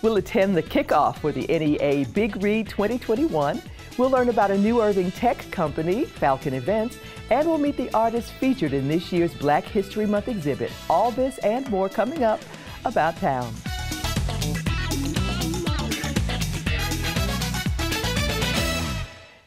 We'll attend the kickoff for the NEA Big Read 2021. We'll learn about a new Irving tech company, Falcon Events, and we'll meet the artists featured in this year's Black History Month exhibit. All this and more coming up About Town.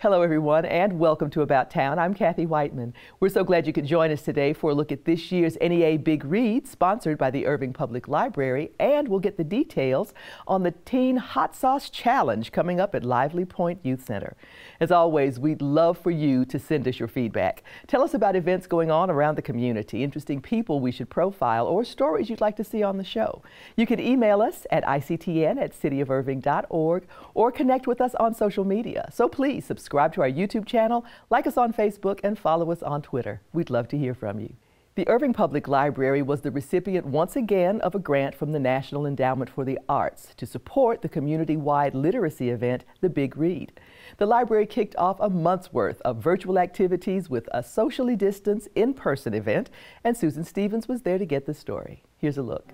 Hello, everyone, and welcome to About Town. I'm Kathy Whiteman. We're so glad you could join us today for a look at this year's NEA Big Read, sponsored by the Irving Public Library, and we'll get the details on the Teen Hot Sauce Challenge coming up at Lively Point Youth Center. As always, we'd love for you to send us your feedback. Tell us about events going on around the community, interesting people we should profile, or stories you'd like to see on the show. You can email us at ictn@cityofirving.org or connect with us on social media. So please subscribe to our YouTube channel, like us on Facebook, and follow us on Twitter. We'd love to hear from you. The Irving Public Library was the recipient once again of a grant from the National Endowment for the Arts to support the community-wide literacy event, The Big Read. The library kicked off a month's worth of virtual activities with a socially distanced in-person event, and Susan Stevens was there to get the story. Here's a look.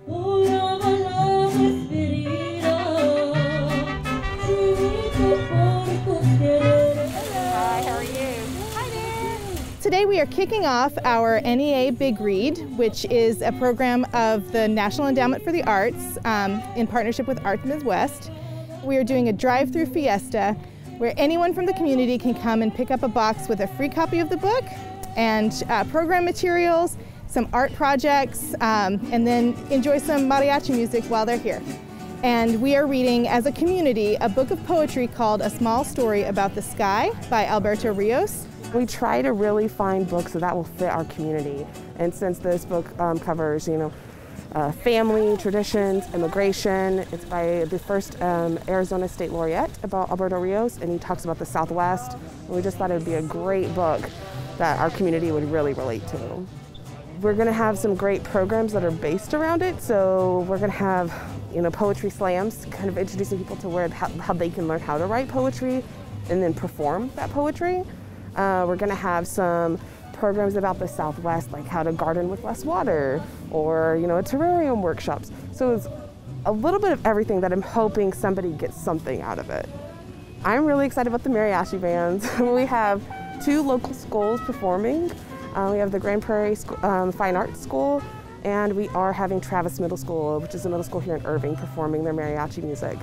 Today we are kicking off our NEA Big Read, which is a program of the National Endowment for the Arts in partnership with Arts Midwest. We are doing a drive-through fiesta where anyone from the community can come and pick up a box with a free copy of the book and program materials, some art projects, and then enjoy some mariachi music while they're here. And we are reading, as a community, a book of poetry called A Small Story About the Sky by Alberto Rios. We try to really find books that will fit our community. And since this book covers, family, traditions, immigration, it's by the first Arizona State Laureate about Alberto Rios, and he talks about the Southwest. And we just thought it would be a great book that our community would really relate to. We're going to have some great programs that are based around it. So we're going to have, poetry slams, kind of introducing people to how they can learn how to write poetry and then perform that poetry. We're going to have some programs about the Southwest, like how to garden with less water, or a terrarium workshops. So it's a little bit of everything that I'm hoping somebody gets something out of it. I'm really excited about the mariachi bands. We have 2 local schools performing. We have the Grand Prairie Fine Arts School, and we are having Travis Middle School, which is a middle school here in Irving, performing their mariachi music.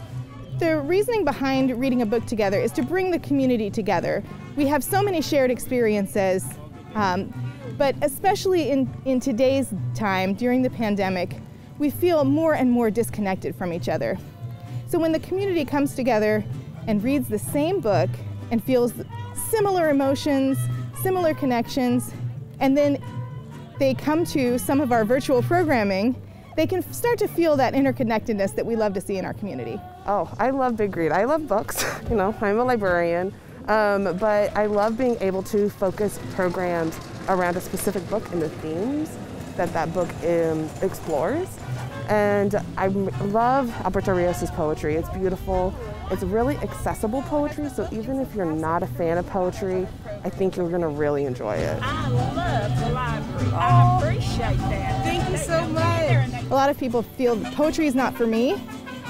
The reasoning behind reading a book together is to bring the community together. We have so many shared experiences, but especially in today's time, during the pandemic, we feel more and more disconnected from each other. So when the community comes together and reads the same book and feels similar emotions, similar connections, and then they come to some of our virtual programming, they can start to feel that interconnectedness that we love to see in our community. Oh, I love Big Read. I love books. I'm a librarian, but I love being able to focus programs around a specific book and the themes that book explores. And I love Alberto Rios' poetry. It's beautiful. It's really accessible poetry, so even if you're not a fan of poetry, I think you're going to really enjoy it. I love the library. I appreciate that. Thank you so much. A lot of people feel that poetry is not for me.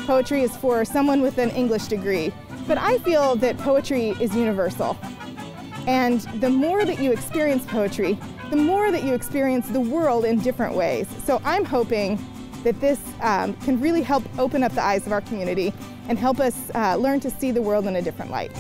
Poetry is for someone with an English degree. But I feel that poetry is universal. And the more that you experience poetry, the more that you experience the world in different ways. So I'm hoping that this can really help open up the eyes of our community and help us learn to see the world in a different light.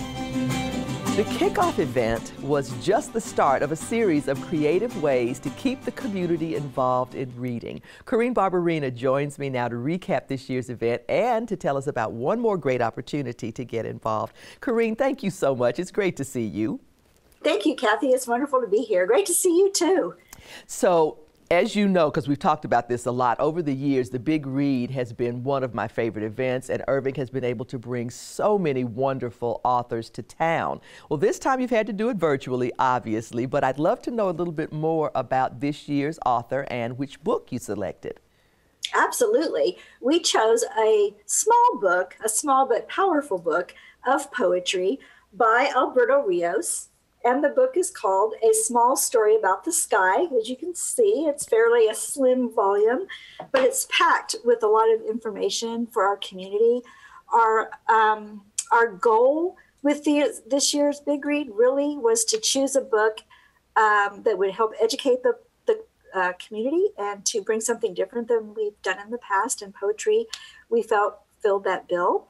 The kickoff event was just the start of a series of creative ways to keep the community involved in reading. Corrine Barberina joins me now to recap this year's event and to tell us about one more great opportunity to get involved. Corrine, thank you so much. It's great to see you. Thank you, Kathy. It's wonderful to be here. Great to see you, too. So, as you know, because we've talked about this a lot, over the years, the Big Read has been one of my favorite events, and Irving has been able to bring so many wonderful authors to town. Well, this time you've had to do it virtually, obviously, but I'd love to know a little bit more about this year's author and which book you selected. Absolutely. We chose a small but powerful book of poetry by Alberto Rios. And the book is called A Small Story About the Sky. As you can see, it's fairly a slim volume, but it's packed with a lot of information for our community. Our goal with this year's Big Read really was to choose a book that would help educate the community and to bring something different than we've done in the past. And poetry, we felt filled that bill.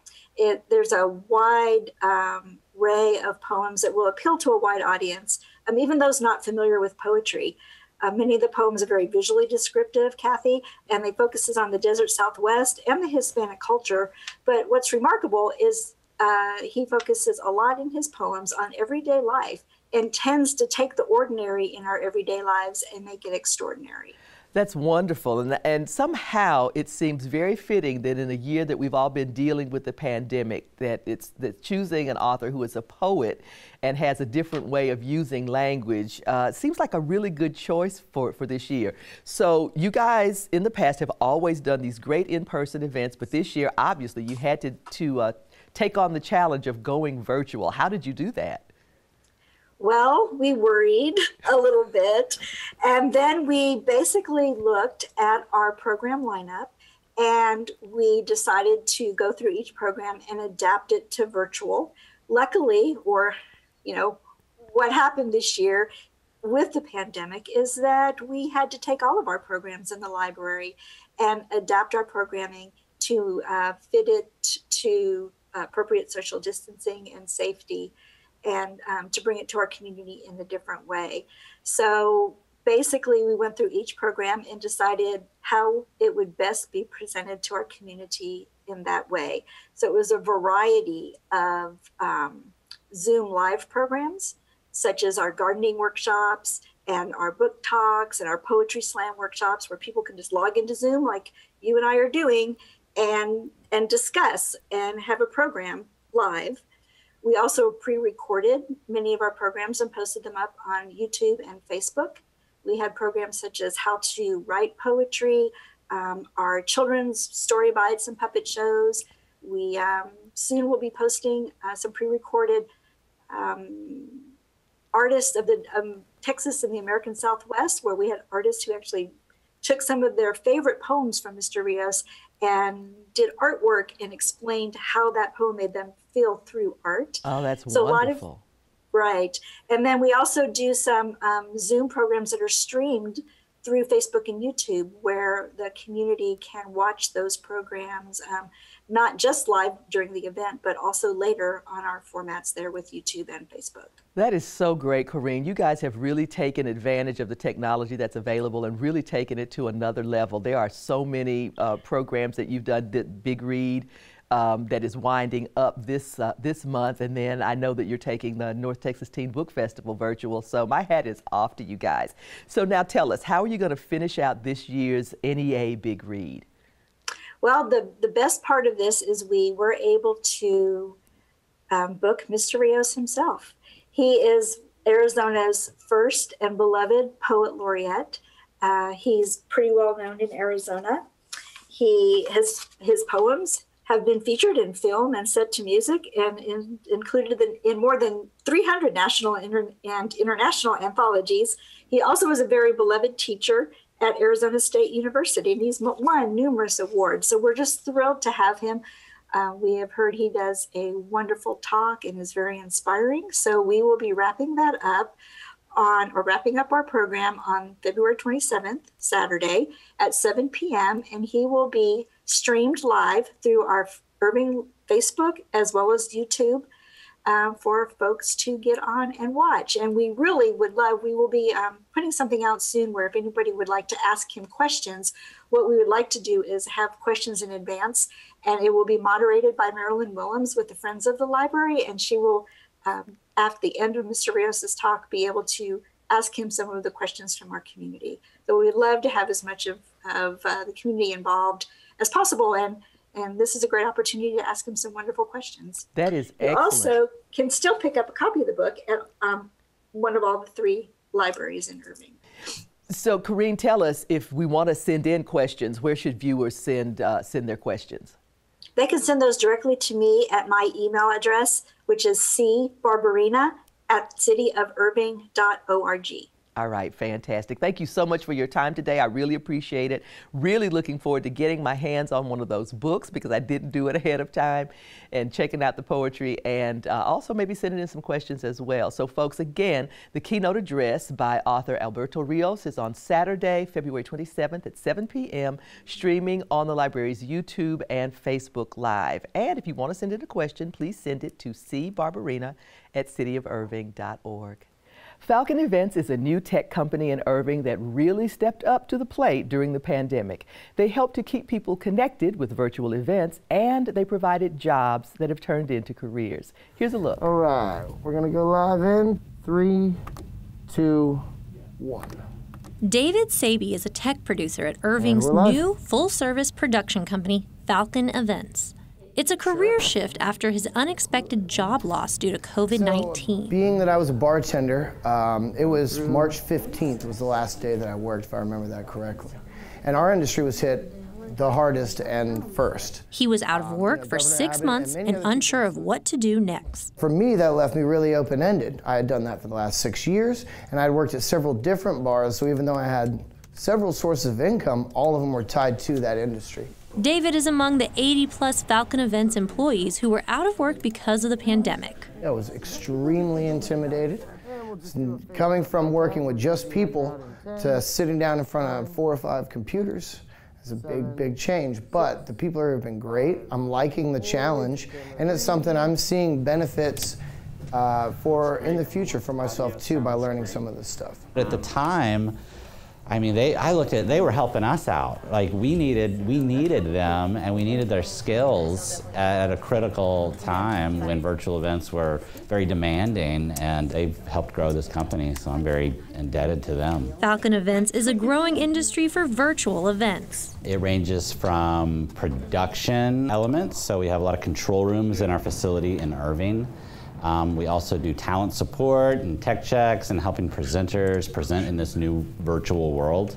There's a wide array of poems that will appeal to a wide audience, even those not familiar with poetry. Many of the poems are very visually descriptive, Kathy, and they focuses on the desert Southwest and the Hispanic culture. But what's remarkable is he focuses a lot in his poems on everyday life and tends to take the ordinary in our everyday lives and make it extraordinary. That's wonderful, and somehow it seems very fitting that in a year that we've all been dealing with the pandemic, that choosing an author who is a poet and has a different way of using language seems like a really good choice for this year. So you guys in the past have always done these great in-person events, but this year obviously you had to take on the challenge of going virtual. How did you do that? Well, we worried a little bit, and then we basically looked at our program lineup, and we decided to go through each program and adapt it to virtual. Luckily, what happened this year with the pandemic is that we had to take all of our programs in the library and adapt our programming to fit it to appropriate social distancing and safety, and to bring it to our community in a different way. So basically, we went through each program and decided how it would best be presented to our community in that way. So it was a variety of Zoom live programs, such as our gardening workshops and our book talks and our poetry slam workshops, where people can just log into Zoom like you and I are doing and discuss and have a program live. We also pre-recorded many of our programs and posted them up on YouTube and Facebook. We had programs such as how to write poetry, our children's story bites and puppet shows. We soon will be posting some pre-recorded artists of the Texas and the American Southwest, where we had artists who actually took some of their favorite poems from Mr. Rios and did artwork and explained how that poem made them feel through art. Oh, that's so wonderful. Right. And then we also do some Zoom programs that are streamed through Facebook and YouTube, where the community can watch those programs, not just live during the event, but also later on our formats there with YouTube and Facebook. That is so great, Corinne. You guys have really taken advantage of the technology that's available and really taken it to another level. There are so many programs that you've done, Big Read, that is winding up this month, and then I know that you're taking the North Texas Teen Book Festival virtual, so my hat is off to you guys. So now tell us, how are you going to finish out this year's NEA Big Read? Well, the best part of this is we were able to book Mr. Rios himself. He is Arizona's first and beloved poet laureate. He's pretty well known in Arizona. His poems have been featured in film and set to music and included in more than 300 national and international anthologies. He also was a very beloved teacher at Arizona State University, and he's won numerous awards. So we're just thrilled to have him. We have heard he does a wonderful talk and is very inspiring. So we will be wrapping up our program on February 27th, Saturday at 7 p.m. And he will be streamed live through our Irving Facebook as well as YouTube for folks to get on and watch. And we really would love, we will be putting something out soon where if anybody would like to ask him questions, what we would like to do is have questions in advance, and it will be moderated by Marilyn Willems with the Friends of the Library, and she will, at the end of Mr. Rios's talk, be able to ask him some of the questions from our community. So we'd love to have as much of the community involved as possible, and this is a great opportunity to ask him some wonderful questions. That is excellent. You also can still pick up a copy of the book at one of all the 3 libraries in Irving. So, Corinne, tell us, if we want to send in questions, where should viewers send their questions? They can send those directly to me at my email address, which is cbarbarina at cityofirving.org. All right, fantastic. Thank you so much for your time today. I really appreciate it. Really looking forward to getting my hands on one of those books because I didn't do it ahead of time, and checking out the poetry, and also maybe sending in some questions as well. So folks, again, the keynote address by author Alberto Rios is on Saturday, February 27th at 7 p.m., streaming on the library's YouTube and Facebook Live. And if you want to send in a question, please send it to cbarberina@cityofirving.org. Falcon Events is a new tech company in Irving that really stepped up to the plate during the pandemic. They helped to keep people connected with virtual events, and they provided jobs that have turned into careers. Here's a look. All right, we're going to go live in 3, 2, 1. David Saby is a tech producer at Irving's new full-service production company, Falcon Events. It's a career shift after his unexpected job loss due to COVID-19. So, being that I was a bartender, it was March 15th was the last day that I worked, if I remember that correctly. And our industry was hit the hardest and first. He was out of work for 6 months and unsure of what to do next. For me, that left me really open-ended. I had done that for the last 6 years, and I'd worked at several different bars, so even though I had several sources of income, all of them were tied to that industry. David is among the 80-plus Falcon Events employees who were out of work because of the pandemic. I was extremely intimidated. Coming from working with just people to sitting down in front of 4 or 5 computers is a big, big change. But the people have been great. I'm liking the challenge, and it's something I'm seeing benefits for in the future for myself too by learning some of this stuff. At the time, I mean, I looked at, they were helping us out. Like we needed them, and we needed their skills at a critical time when virtual events were very demanding, and they've helped grow this company, so I'm very indebted to them. Falcon Events is a growing industry for virtual events. It ranges from production elements, so we have a lot of control rooms in our facility in Irving. We also do talent support and tech checks and helping presenters present in this new virtual world.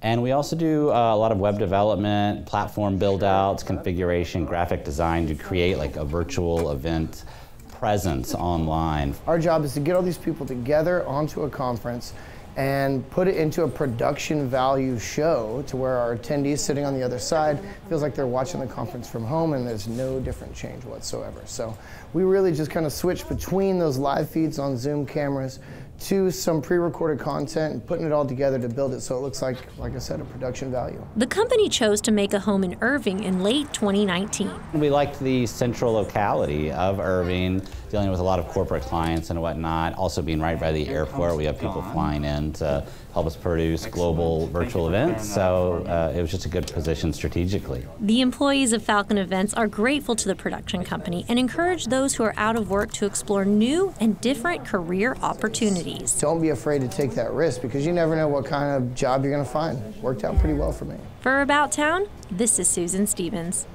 And we also do a lot of web development, platform build-outs, configuration, graphic design to create like a virtual event presence online. Our job is to get all these people together onto a conference and put it into a production value show to where our attendees sitting on the other side feels like they're watching the conference from home, and there's no different change whatsoever. So we really just kind of switch between those live feeds on Zoom cameras to some pre-recorded content and putting it all together to build it so it looks like I said, a production value. The company chose to make a home in Irving in late 2019. We liked the central locality of Irving, dealing with a lot of corporate clients and whatnot, also being right by the airport. We have people flying in to help us produce global virtual events, so it was just a good position strategically. The employees of Falcon Events are grateful to the production company and encourage those who are out of work to explore new and different career opportunities. Don't be afraid to take that risk because you never know what kind of job you're going to find. Worked out pretty well for me. For About Town, this is Susan Stevens.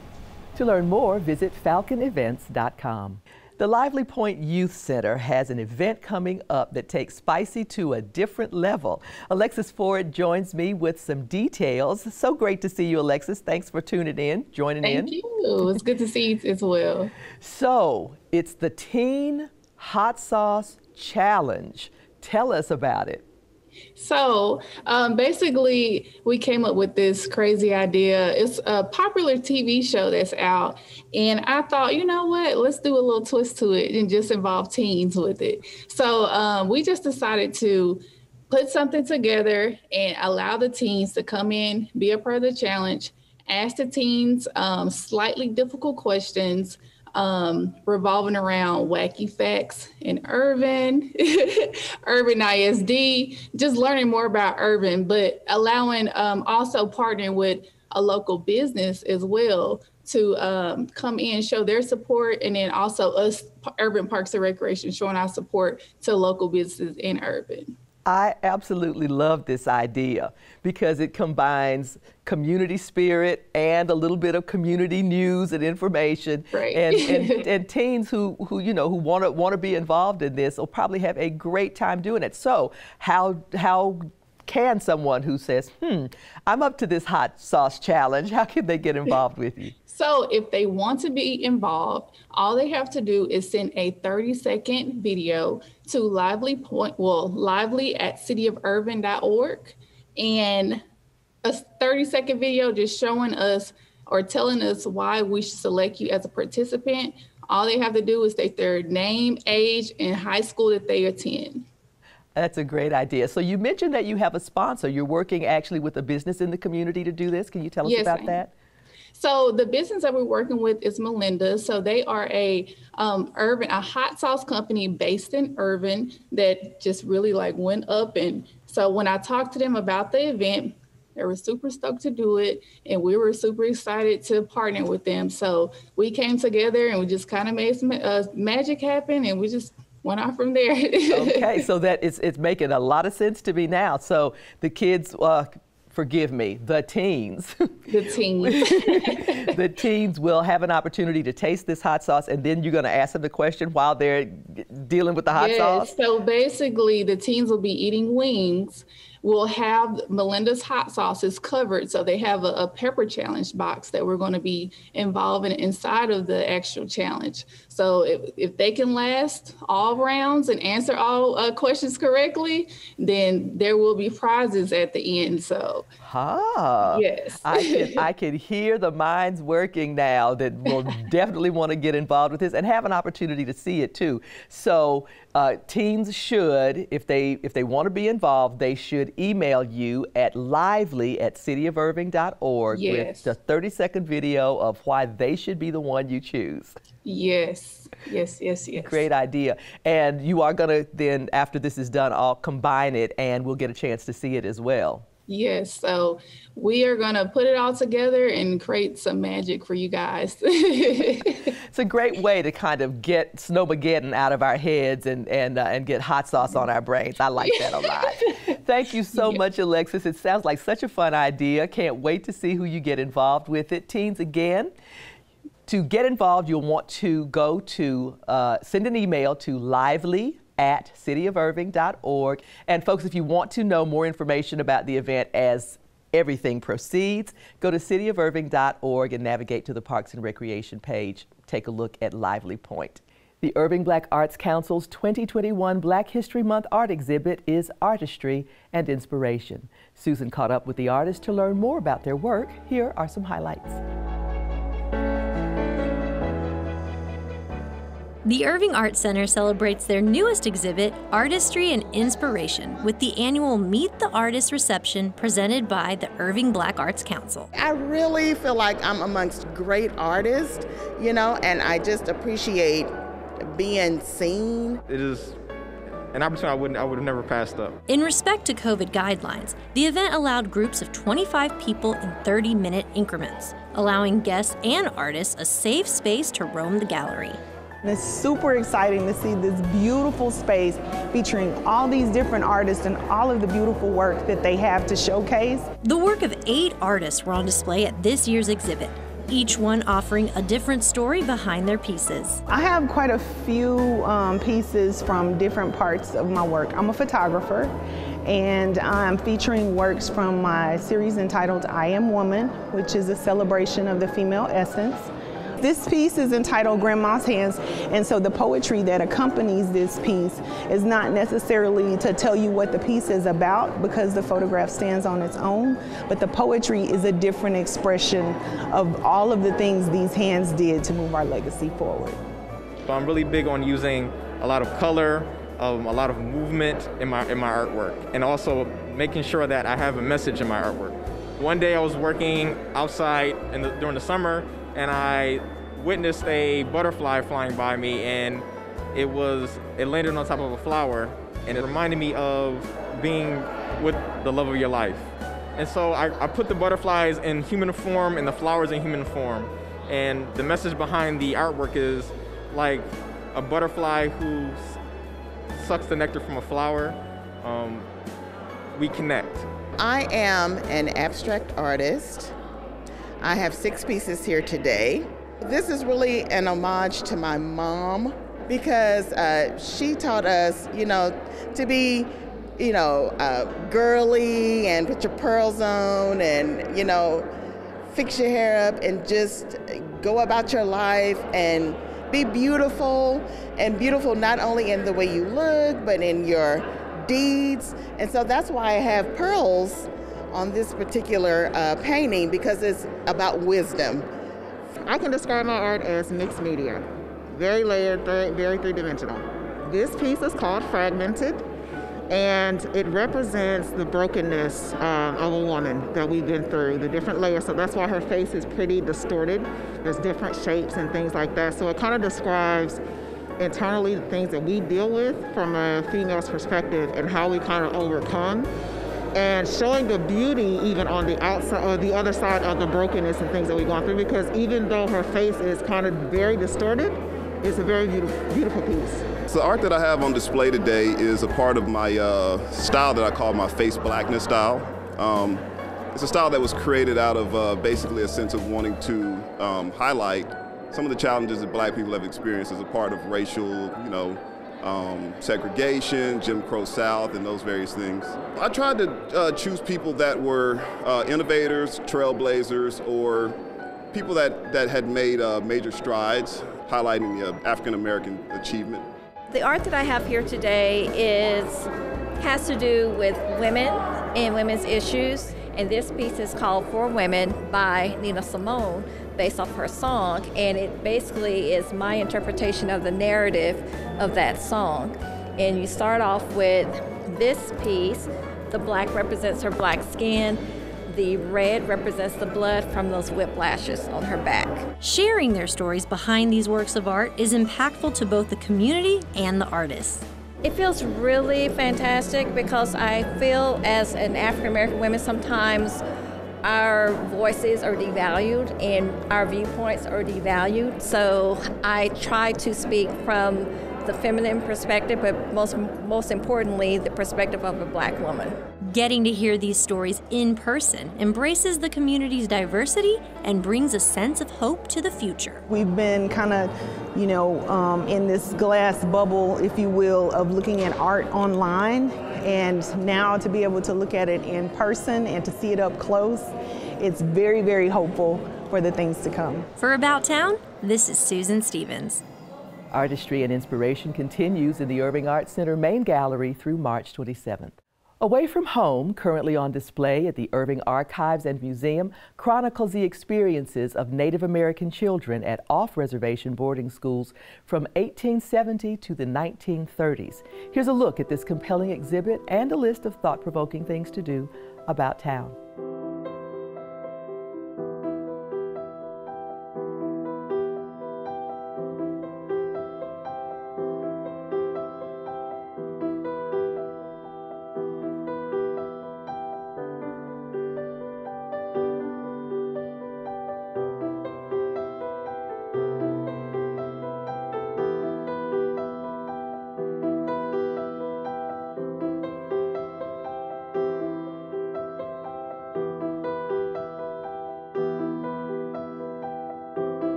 To learn more, visit falconevents.com. The Lively Point Youth Center has an event coming up that takes Spicy to a different level. Alexis Ford joins me with some details. So great to see you, Alexis. Thanks for tuning in, joining in. Thank you. It's good to see you as well. So, it's the Teen Hot Sauce Challenge. Tell us about it. So basically, we came up with this crazy idea. It's a popular TV show that's out. And I thought, you know what, let's do a little twist to it and just involve teens with it. So we just decided to put something together and allow the teens to come in, be a part of the challenge, ask the teens slightly difficult questions, revolving around wacky facts in Irving, Irving ISD, just learning more about Irving, but allowing also partnering with a local business as well to come in, show their support, and then also us, Urban Parks and Recreation, showing our support to local businesses in Irving. I absolutely love this idea because it combines community spirit and a little bit of community news and information. Right. And teens who want to be involved in this will probably have a great time doing it. So how can someone who says, I'm up to this hot sauce challenge, how can they get involved with you? So if they want to be involved, all they have to do is send a 30-second video to lively@cityofirving.org, and a 30-second video just showing us or telling us why we should select you as a participant. All they have to do is state their name, age, and high school that they attend. That's a great idea. So you mentioned that you have a sponsor. You're working actually with a business in the community to do this. Can you tell us about that? So the business that we're working with is Melinda's. So they are a hot sauce company based in Irving that just really went up. And so when I talked to them about the event, they were super stoked to do it, and we were super excited to partner with them. So we came together and we just kind of made some magic happen, and we just went off from there. Okay, so that it's making a lot of sense to me now. So the kids, forgive me, the teens. The teens will have an opportunity to taste this hot sauce, and then you're going to ask them the question while they're dealing with the hot sauce? So basically the teens will be eating wings. We'll have Melinda's hot sauces covered. So they have a pepper challenge box that we're going to be involving inside of the actual challenge. So if they can last all rounds and answer all questions correctly, then there will be prizes at the end. So yes, I can hear the minds working now that will definitely want to get involved with this and have an opportunity to see it too. So teens should, if they want to be involved, they should email you at lively@cityofirving.org with the 30-second video of why they should be the one you choose. Yes. Great idea. And you are going to then, after this is done, I'll combine it and we'll get a chance to see it as well. Yes, so we are going to put it all together and create some magic for you guys. It's a great way to kind of get Snowmageddon out of our heads and get hot sauce on our brains. I like that a lot. Thank you so much, Alexis. It sounds like such a fun idea. Can't wait to see who you get involved with it. Teens, again, to get involved, you'll want to go to, send an email to lively@cityofirving.org. And folks, if you want to know more information about the event as everything proceeds, go to cityofirving.org and navigate to the Parks and Recreation page. Take a look at Lively Point. The Irving Black Arts Council's 2021 Black History Month art exhibit is Artistry and Inspiration. Susan caught up with the artists to learn more about their work. Here are some highlights. The Irving Art Center celebrates their newest exhibit, Artistry and Inspiration, with the annual Meet the Artist reception presented by the Irving Black Arts Council. I really feel like I'm amongst great artists, and I just appreciate being seen. It is an opportunity I would have never passed up. In respect to COVID guidelines, the event allowed groups of 25 people in 30-minute increments, allowing guests and artists a safe space to roam the gallery. And it's super exciting to see this beautiful space featuring all these different artists and all of the beautiful work that they have to showcase. The work of 8 artists were on display at this year's exhibit, each one offering a different story behind their pieces. I have quite a few pieces from different parts of my work. I'm a photographer, and I'm featuring works from my series entitled I Am Woman, which is a celebration of the female essence. This piece is entitled Grandma's Hands, and so the poetry that accompanies this piece is not necessarily to tell you what the piece is about, because the photograph stands on its own, but the poetry is a different expression of all of the things these hands did to move our legacy forward. So I'm really big on using a lot of color, a lot of movement in my artwork, and also making sure that I have a message in my artwork. One day I was working outside during the summer, and I witnessed a butterfly flying by me, and it landed on top of a flower, and it reminded me of being with the love of your life. And so I put the butterflies in human form and the flowers in human form. And the message behind the artwork is like a butterfly who sucks the nectar from a flower. We connect. I am an abstract artist. I have 6 pieces here today. This is really an homage to my mom, because she taught us, to be you know, girly and put your pearls on and, you know, fix your hair up and just go about your life and be beautiful, and beautiful not only in the way you look, but in your deeds. And so that's why I have pearls on this particular painting, because it's about wisdom. I can describe my art as mixed media, very layered, very three-dimensional. This piece is called Fragmented, and it represents the brokenness of a woman that we've been through, the different layers. So that's why her face is pretty distorted. There's different shapes and things like that. So it kind of describes internally the things that we deal with from a female's perspective and how we kind of overcome, and showing the beauty even on the outside or the other side of the brokenness and things that we've gone through, because even though her face is kind of very distorted, it's a very beautiful piece. So the art that I have on display today is a part of my style that I call my face blackness style. It's a style that was created out of basically a sense of wanting to highlight some of the challenges that Black people have experienced as a part of racial, you know, segregation, Jim Crow South, and those various things. I tried to choose people that were innovators, trailblazers, or people that had made major strides, highlighting the African American achievement. The art that I have here today has to do with women and women's issues, and this piece is called For Women by Nina Simone, based off her song, and it basically is my interpretation of the narrative of that song. And you start off with this piece. The black represents her black skin. The red represents the blood from those whiplashes on her back. Sharing their stories behind these works of art is impactful to both the community and the artists. It feels really fantastic because I feel as an African American woman sometimes our voices are devalued and our viewpoints are devalued. So I try to speak from the feminine perspective, but most importantly, the perspective of a Black woman. Getting to hear these stories in person embraces the community's diversity and brings a sense of hope to the future. We've been kind of, you know, in this glass bubble, if you will, of looking at art online, and now to be able to look at it in person and to see it up close, it's very, very hopeful for the things to come. For About Town, this is Susan Stevens. Artistry and inspiration continues in the Irving Arts Center main gallery through March 27th. Away from Home, currently on display at the Irving Archives and Museum, chronicles the experiences of Native American children at off-reservation boarding schools from 1870 to the 1930s. Here's a look at this compelling exhibit and a list of thought-provoking things to do about town.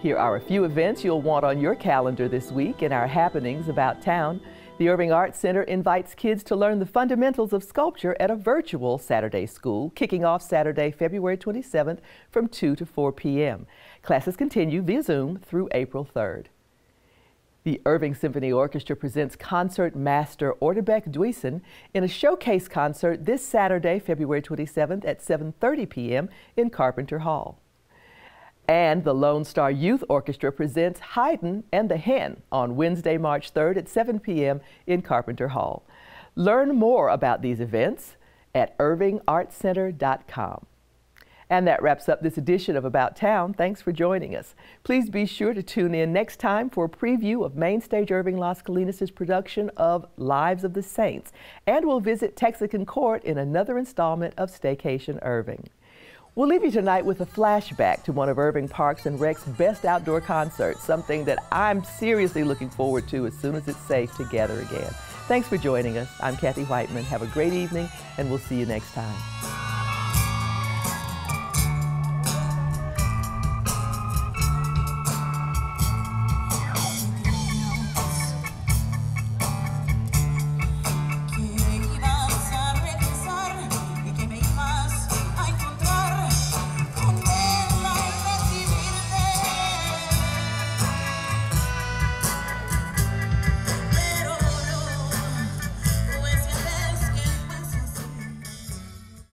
Here are a few events you'll want on your calendar this week in our happenings about town. The Irving Arts Center invites kids to learn the fundamentals of sculpture at a virtual Saturday school, kicking off Saturday, February 27th from 2 to 4 p.m. Classes continue via Zoom through April 3rd. The Irving Symphony Orchestra presents concert master Ordebeck Duisen in a showcase concert this Saturday, February 27th at 7:30 p.m. in Carpenter Hall. And the Lone Star Youth Orchestra presents Haydn and the Hen on Wednesday, March 3rd at 7 p.m. in Carpenter Hall. Learn more about these events at irvingartscenter.com. And that wraps up this edition of About Town. Thanks for joining us. Please be sure to tune in next time for a preview of Mainstage Irving Las Colinas' production of Lives of the Saints. And we'll visit Texican Court in another installment of Staycation Irving. We'll leave you tonight with a flashback to one of Irving Parks and Rec's best outdoor concerts, something that I'm seriously looking forward to as soon as it's safe to gather again. Thanks for joining us. I'm Kathy Whiteman. Have a great evening, and we'll see you next time.